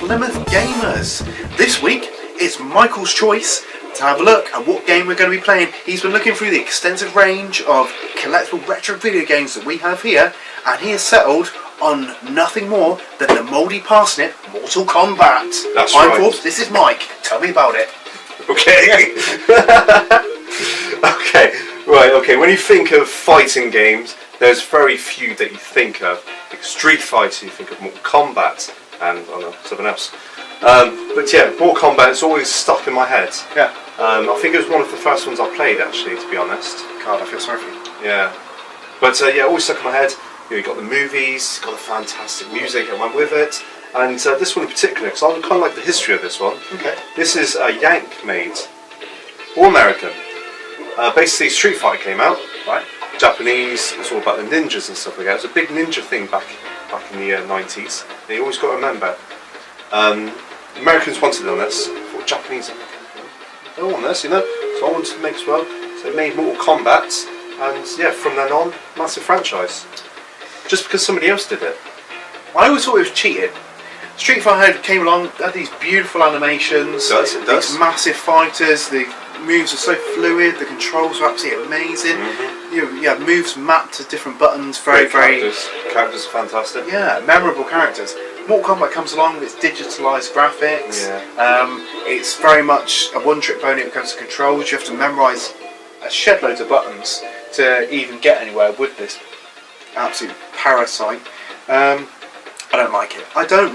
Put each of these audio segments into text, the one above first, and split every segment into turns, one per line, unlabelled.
Plymouth Gamers. This week it's Michael's choice to have a look at what game we're going to be playing. He's been looking through the extensive range of collectible retro video games that we have here, and he has settled on nothing more than the mouldy parsnip Mortal Kombat.
That's
I'm
right.
Forbes, this is Mike. Tell me about it.
Okay. Okay. When you think of fighting games, there's very few that you think of. Like Street Fighter, you think of Mortal Kombat, and I don't know, something else. But yeah, Mortal Kombat is always stuck in my head.
Yeah.
I think it was one of the first ones I played, actually, to be honest.
God, I feel sorry for you.
Yeah. But yeah, always stuck in my head. You got the movies, got the fantastic music that went with it, and this one in particular, because I kind of like the history of this one.
Okay.
This is Yank made, or American. Basically, Street Fighter came out.
Right.
Japanese, it's all about the ninjas and stuff like that. It was a big ninja thing back in the 90s. You always got to remember. Americans wanted on this. I thought Japanese, they want this, you know. So I wanted to make as well. So they made Mortal Kombat, and yeah, from then on, massive franchise. Just because somebody else did it.
I always thought it was cheating. Street Fighter came along, had these beautiful animations,
It does.
these massive fighters, the moves are so fluid, the controls are absolutely amazing.
Mm-hmm.
You have moves mapped to different buttons,
Great characters. Characters are fantastic.
Yeah, memorable characters. Mortal Kombat comes along with its digitalised graphics.
Yeah.
It's very much a one-trick pony when it comes to controls. You have to memorise a shed loads of buttons to even get anywhere with this absolute parasite. I don't like it. I don't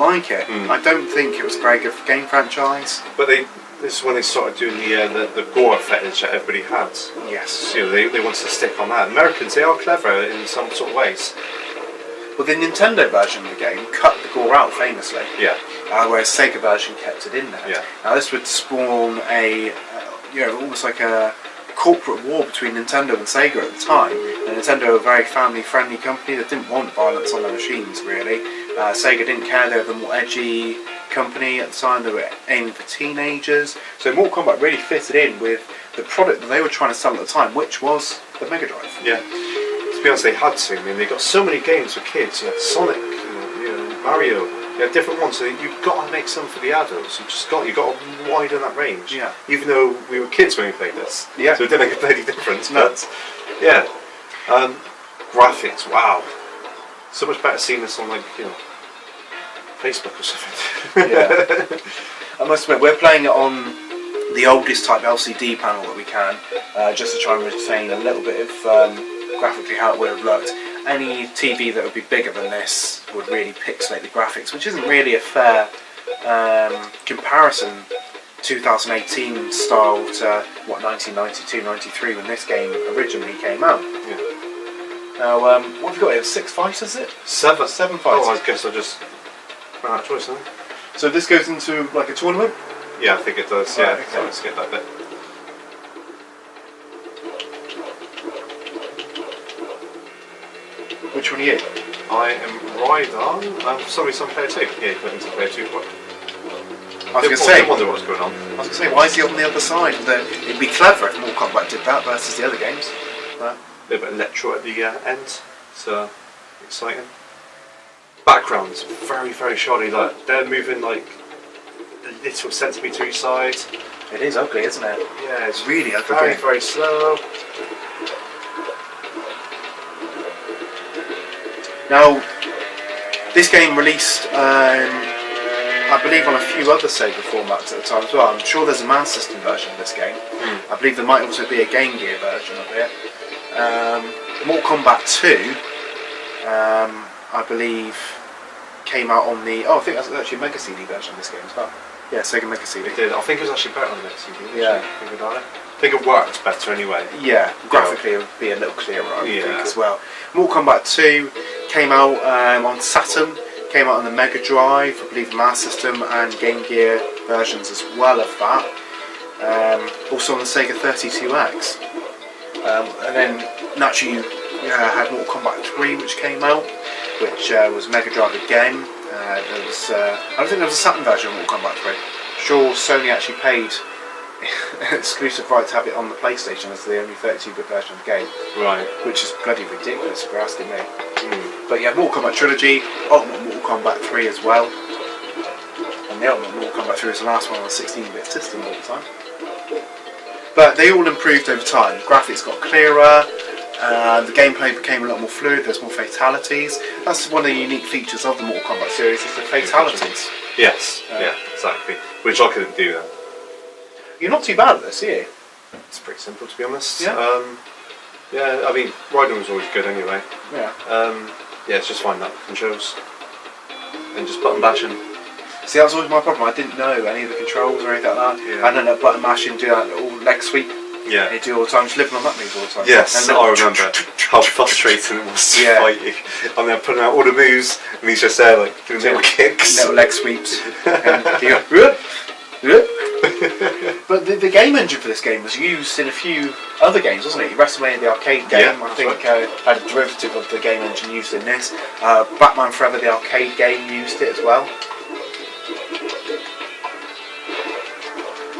think it was a very good game franchise.
But this is when they started doing the gore fetish that everybody had.
Yes.
You know, they wanted to stick on that. Americans, they are clever in some sort of ways.
Well, the Nintendo version of the game cut the gore out famously.
Yeah.
Whereas Sega version kept it in there.
Yeah.
Now this would spawn almost like a corporate war between Nintendo and Sega at the time. And Nintendo were a very family-friendly company that didn't want violence on their machines, really. Sega didn't care, they were the more edgy company at the time, they were aiming for teenagers. So Mortal Kombat really fitted in with the product that they were trying to sell at the time, which was the Megadrive.
Yeah. To be honest, they had to. I mean, they got so many games for kids. You had Sonic, you know, Mario. You had different ones. So you've got to make some for the adults. You've got to widen that range.
Yeah.
Even though we were kids when we played this.
Yeah.
So it didn't make a bloody difference.
No.
But yeah. Graphics. Wow. So much better seeing this on, like, you know, Facebook or something.
Yeah. I must admit, we're playing it on the oldest type LCD panel that we can, just to try and retain a little bit of graphically how it would have looked. Any TV that would be bigger than this would really pixelate the graphics, which isn't really a fair comparison 2018 style to what 1992-93 when this game originally came out.
Yeah.
Now, what have we got here? 6 fighters, is it?
7
fighters.
Oh, I guess I just ran out of choice, huh?
So this goes into like a tournament?
Yeah, I think it does.
Right,
Yeah,
okay.
so let's get that bit.
Which one are you?
I am Rhydon. Sorry, some player 2. Yeah, you put into player 2 point.
I was going to say,
I wonder what's going on.
why is he on the other side? It'd be clever if Mortal Kombat did that versus the other games. But
A little bit of electro at the end. So exciting. Backgrounds very, very shoddy. Like they're moving like a little centimetre each side.
it is ugly, isn't it?
Yeah, it's
Really ugly
very,
game.
very slow.
Now, this game released, I believe, on a few other Sega formats at the time as well. I'm sure there's a Master System version of this game. I believe there might also be a Game Gear version of it. Mortal Kombat 2, I believe, came out on the... Oh, I think that's actually a Mega CD version of this game as well. Yeah, Sega Mega CD.
It did. I think it was actually better on the CD.
Yeah.
Think about it. I think it works better anyway.
Yeah, graphically it would be a little clearer, I would think,
Yeah.
as well. Mortal Kombat 2 came out on Saturn, came out on the Mega Drive, I believe Master System and Game Gear versions as well of that. Also on the Sega 32X. And then naturally you had Mortal Kombat 3 which came out, which was Mega Drive again. I don't think there was a Saturn version of Mortal Kombat 3. Sure, Sony actually paid exclusive right to have it on the PlayStation as the only 32-bit version of the game. Right. Which is bloody ridiculous if you're asking me. But yeah, Mortal Kombat Trilogy, Ultimate Mortal Kombat 3 as well. And the Ultimate Mortal Kombat 3 was the last one on a 16-bit system all the time. But they all improved over time. The graphics got clearer, the gameplay became a lot more fluid, there's more fatalities. That's one of the unique features of the Mortal Kombat series, is the fatalities.
Yes, yeah, exactly. Which I couldn't do then.
You're not too bad at this, are you?
It's pretty simple, to be honest.
Yeah.
Yeah, I mean, Raiden was always good anyway.
Yeah.
Yeah, it's just finding out the controls. And just button bashing.
See, that was always my problem. I didn't know any of the controls or anything like that.
Yeah.
I ended up button mashing, do that little leg sweep.
Yeah.
They do all the time, just living on that move all the time.
Yes,
and
I remember how frustrating it was to
Yeah.
fight you. And then putting out all the moves, and he's just there, like, doing little kicks.
Little leg sweeps. And you go, "Whoop, whoop." But the game engine for this game was used in a few other games, wasn't it? WrestleMania, the arcade game,
Yeah,
I think, had a derivative of the game engine used in this. Batman Forever, the arcade game, used it as well.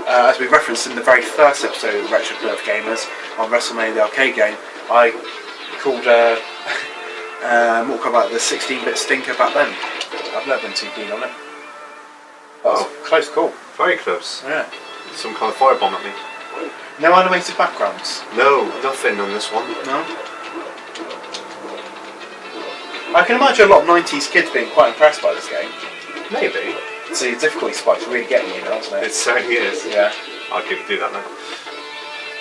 As we referenced in the very first episode of Retro Curve Gamers on WrestleMania, the arcade game, I called Mortal Kombat the 16-bit stinker back then. I've never been too keen on it. That was a close call.
Very close.
Yeah.
Some kind of firebomb at me.
No animated backgrounds?
No, nothing on this one.
No? I can imagine a lot of 90s kids being quite impressed by this game.
Maybe.
See, the difficulty spike's really getting you now, isn't it?
It certainly is.
Yeah.
I'll give it do that now.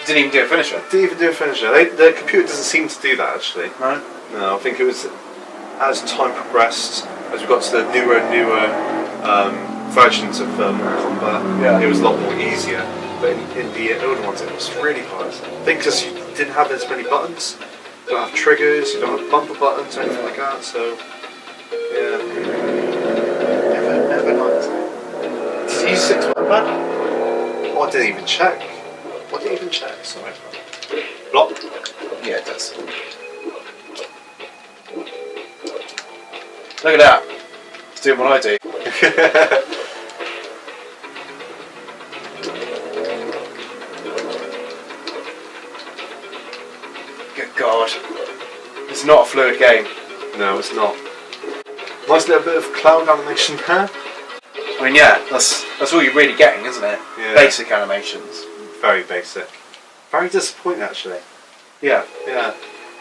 Didn't even do a finisher?
Didn't even do a finisher. The computer doesn't seem to do that, actually.
No?
No, I think it was as time progressed, as we got to the newer versions of Mortal Kombat,
Yeah.
it was a lot more easier. But in the older ones, it was really hard. I think because you didn't have as many buttons, you don't have triggers, you don't have bumper buttons or anything like that, so yeah.
Never liked it. Did you use 6-button pad?
Oh, I didn't even check. Sorry. Block.
Yeah, it does. Look at that. It's doing what I do. Good God. It's not a fluid game.
No, it's not. Nice little bit of cloud animation there.
I mean, yeah, that's all you're really getting, isn't it?
Yeah.
Basic animations.
Very basic. Very disappointing, actually.
Yeah.
Yeah.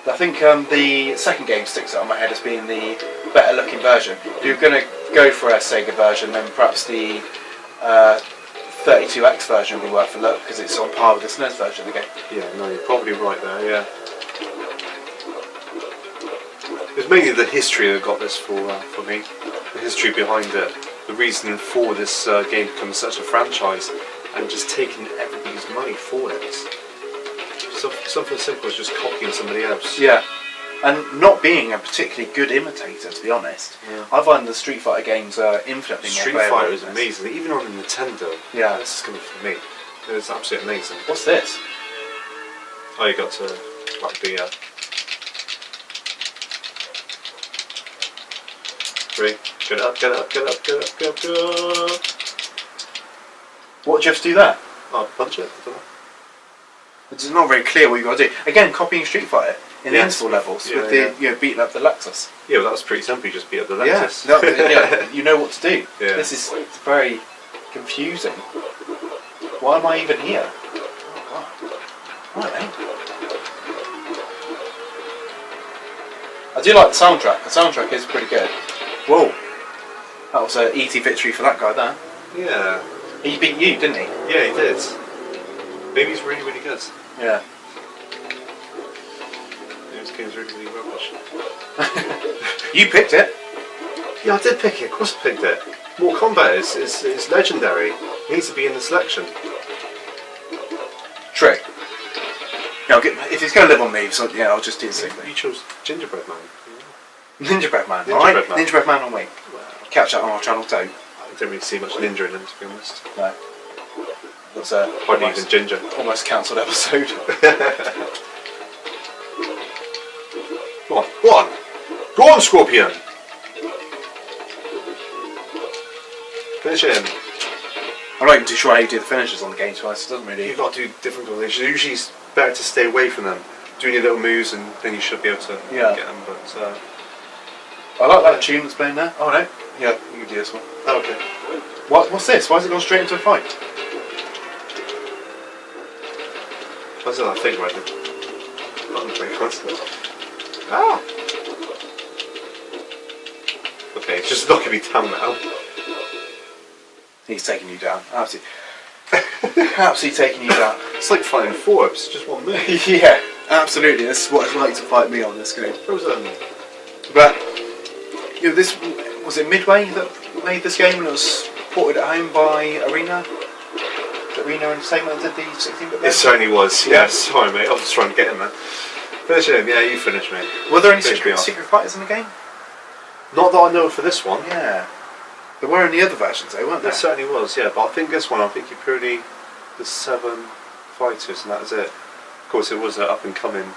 I think the second game sticks out in my head as being the better looking version. If you're going to go for a Sega version, then perhaps the 32X version would be worth a look, because it's on par with the SNES version of the game.
Yeah, no, you're probably right there, yeah. It was mainly the history that got this for me. The history behind it. The reason for this game becoming such a franchise, and just taking everybody's money for it. Something simple as just copying somebody else.
Yeah, and not being a particularly good imitator, to be honest.
Yeah.
I find the Street Fighter games are infinitely more
Street
playable
Fighter is
than this.
amazing, even on the Nintendo.
Yeah.
This is coming from me. It's absolutely amazing.
What's this?
Oh, you got to whack the 3. Get up, get up, get up, get up, get up, get up.
What do you have to do there?
Oh, punch it. I don't know.
It's not very clear what you've got to do. Again, copying Street Fighter in the
Yes.
install levels
Yeah,
with the beating up the Lexus.
Yeah, well, that was pretty simple. You just beat up the
Yeah,
Lexus.
you know what to do.
Yeah.
This is very confusing. Why am I even here? Oh, God. Right then. I do like the soundtrack. The soundtrack is pretty good. Whoa. That was an easy victory for that guy there.
Yeah.
He beat you, didn't he?
Yeah, he did. Maybe he's really, really good.
Yeah.
This game's really, really rubbish.
You picked it.
Yeah, I did pick it. Of course I picked it. Mortal Kombat is legendary. It needs to be in the selection.
True. Yeah, if it's going to live on me, so, yeah, I'll just do the same
You
thing.
chose Gingerbread Man.
Ninja Man,
Ninja
alright?
Bread Man.
Ninja Man on me.
Wow.
Catch that on our channel too.
I don't really see much ninja in them, to be honest.
No. That's a
Hardly even ginger.
almost cancelled episode.
Go on, go on! Go on, Scorpion! Finish him.
I'm not even too sure how you do the finishes on the game, so it doesn't really...
You've got to do different combinations. Usually it's better to stay away from them. Doing your little moves and then you should be able to
Yeah.
get them, but...
I like that tune that's playing there. Oh no. Yeah, you can do this one.
Oh, okay.
What's this? Why has it gone straight into a fight?
What's that thing right there? Button play constant. Ah! Okay, it's just knocking me down now.
He's taking you down. Absolutely. Absolutely taking you down.
It's like fighting Forbes, just one move.
Yeah, absolutely. This is what it's like to fight me on this game.
Frozen.
But this was it Midway that made this game, and it was ported at home by Arena. Arena Entertainment did the 16-bit.
It certainly was. Yeah, sorry mate, I was trying to get in there. Finish him. Yeah, you finish me.
Were there any
Finish me
secret fighters in the game?
Not that I know for this one.
Yeah. There were in the other versions though, weren't there?
There certainly was, yeah, but I think this one, I think you purely the 7 fighters and that was it. Of course, it was an up and coming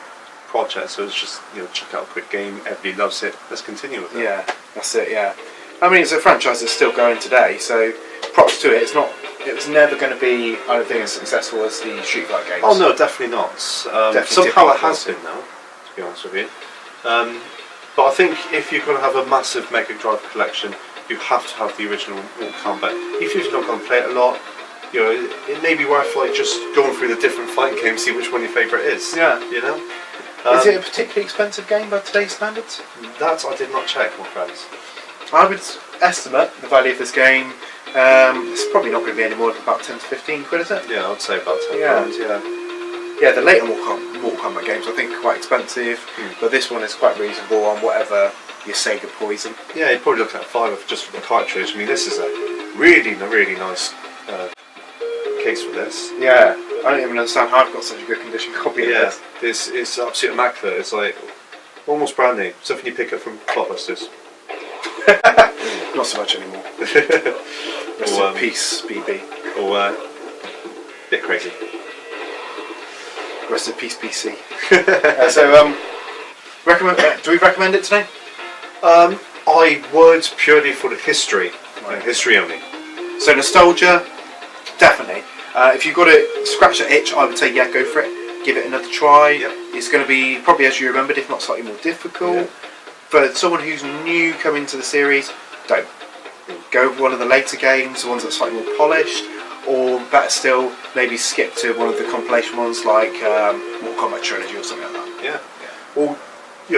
project, so it's just, check out a quick game, everybody loves it, let's continue with it.
Yeah, that's it, yeah. I mean, it's a franchise that's still going today, so props to it. It was never going to be, I don't think, as successful as the Street Fighter games.
Oh no, definitely not. Somehow it has been now, to be honest with you. But I think if you're going to have a massive Mega Drive collection, you have to have the original Mortal Kombat. If you're not going to play it a lot, it may be worth just going through the different fighting games, see which one your favourite is.
Yeah.
Is
it a particularly expensive game by today's standards?
That I did not check, my friends.
I would estimate the value of this game. It's probably not going to be any more than about 10 to 15 quid, is it?
Yeah, I'd say about 10 pounds. Yeah.
Yeah, the later Mortal Kombat games I think are quite expensive, but this one is quite reasonable on whatever your Sega Poison.
Yeah, you're probably looking at $5 just for the cartridge. I mean, this is a really nice case for this.
Yeah, I don't even understand how I've got such a good condition copy of this.
This is absolutely immaculate. It's like almost brand new. Something you pick up from Blockbusters.
Not so much anymore. Rest in peace, BB.
Or bit crazy.
Rest in peace, PC. Do we recommend it today?
I would, purely for the history.
Right.
History only.
So nostalgia, definitely. If you've got to scratch that itch, I would say yeah, go for it. Give it another try.
Yep.
It's going to be probably as you remembered, if not slightly more difficult.
Yep.
For someone who's new coming to the series, don't. Go with one of the later games, the ones that are slightly more polished, or better still, maybe skip to one of the compilation ones like Mortal Kombat Trilogy or something like that.
Yeah. Or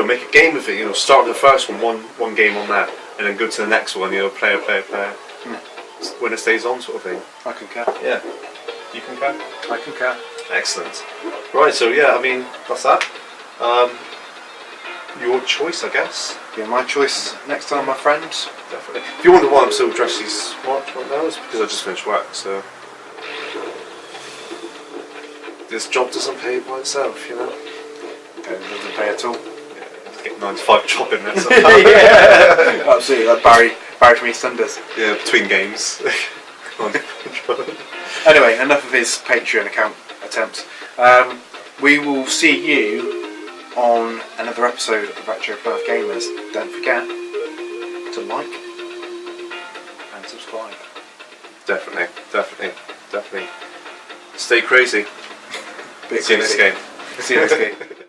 make a game of it. Start with the first one game on that, and then go to the next one. Player. When it stays on, sort of thing.
I concur.
Yeah. You concur?
I concur.
Excellent. Right. So yeah, I mean that's that. Your choice, I guess.
Yeah, my choice next time, my friend.
Definitely. If you wonder why I'm so dressy smart right now, it's because I just finished work. So this job doesn't pay by itself,
It doesn't pay at all.
Yeah, get 9 to 5 job in there.
Yeah, absolutely. Like Barry from EastEnders.
Yeah, between games.
Anyway, enough of his Patreon account attempts. We will see you on another episode of Retro Plymouth Gamers. Don't forget to like and subscribe.
Definitely. Stay crazy.
Bit
See you next
crazy.
game.
See you next game.